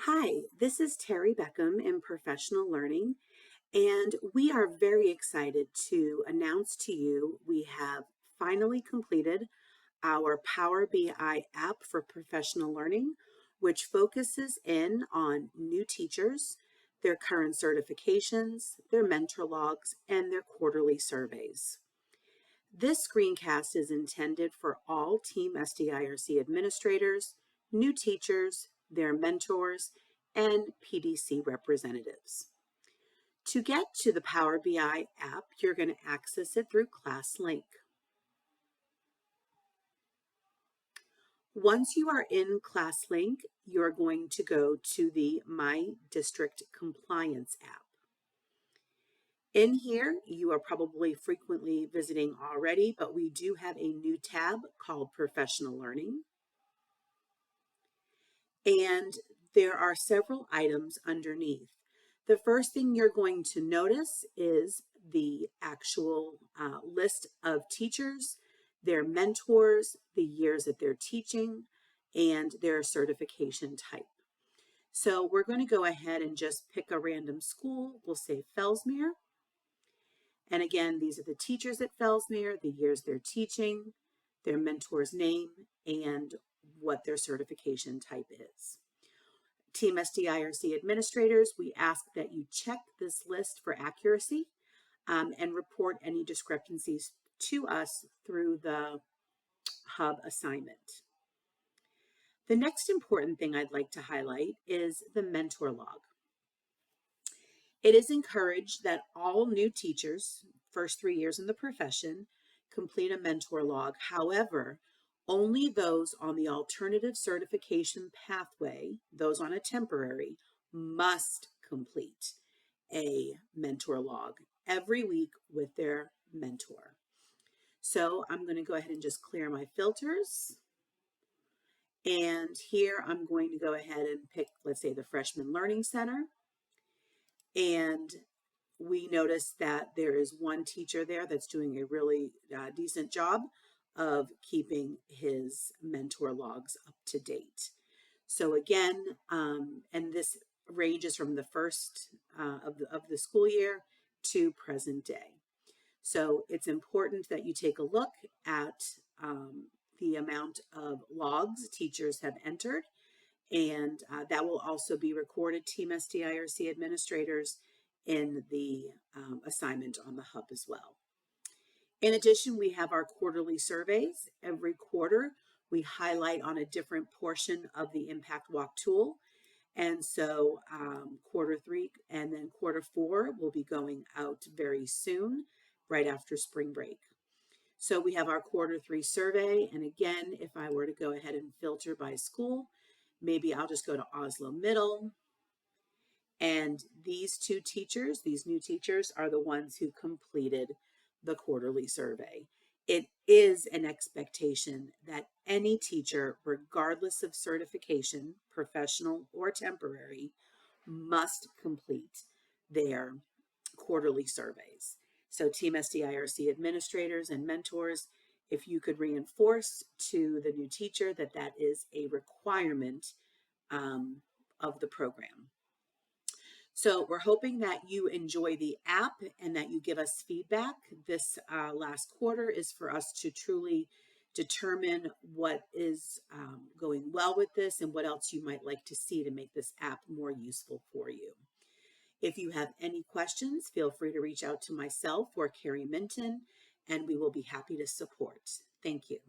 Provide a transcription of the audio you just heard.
Hi, this is Terry Beckham in Professional Learning, and we are very excited to announce to you we have finally completed our Power BI app for professional learning, which focuses in on new teachers, their current certifications, their mentor logs, and their quarterly surveys. This screencast is intended for all TEAM SDIRC administrators, new teachers, their mentors, and PDC representatives. To get to the Power BI app, you're going to access it through ClassLink. Once you are in ClassLink, you're going to go to the My District Compliance app. In here, you are probably frequently visiting already, but we do have a new tab called Professional Learning. And there are several items underneath. The first thing you're going to notice is the actual list of teachers, their mentors, the years that they're teaching, and their certification type. So we're going to go ahead and just pick a random school. We'll say Fellsmere. And again, these are the teachers at Fellsmere, the years they're teaching, their mentor's name, and what their certification type is. TEAM SDIRC administrators, we ask that you check this list for accuracy and report any discrepancies to us through the hub assignment. The next important thing I'd like to highlight is the mentor log. It is encouraged that all new teachers, first 3 years in the profession, complete a mentor log. However, only those on the alternative certification pathway, those on a temporary, must complete a mentor log every week with their mentor. So I'm going to go ahead and just clear my filters. And here I'm going to go ahead and pick, let's say, the Freshman Learning Center. And we notice that there is one teacher there that's doing a really decent job of keeping his mentor logs up to date. So again, and this ranges from the first of the school year to present day. So it's important that you take a look at the amount of logs teachers have entered, and that will also be recorded, TEAM SDIRC administrators, in the assignment on the hub as well. In addition, we have our quarterly surveys. Every quarter, we highlight on a different portion of the Impact Walk tool. And so quarter 3 and then quarter 4 will be going out very soon, right after spring break. So we have our quarter 3 survey. And again, if I were to go ahead and filter by school, maybe I'll just go to Oslo Middle. And these two teachers, these new teachers, are the ones who completed the quarterly survey. It is an expectation that any teacher, regardless of certification, professional or temporary, must complete their quarterly surveys. So TEAM SDIRC administrators and mentors, if you could reinforce to the new teacher that that is a requirement of the program. So we're hoping that you enjoy the app and that you give us feedback. This last quarter is for us to truly determine what is going well with this and what else you might like to see to make this app more useful for you. If you have any questions, feel free to reach out to myself or Carrie Minton, and we will be happy to support. Thank you.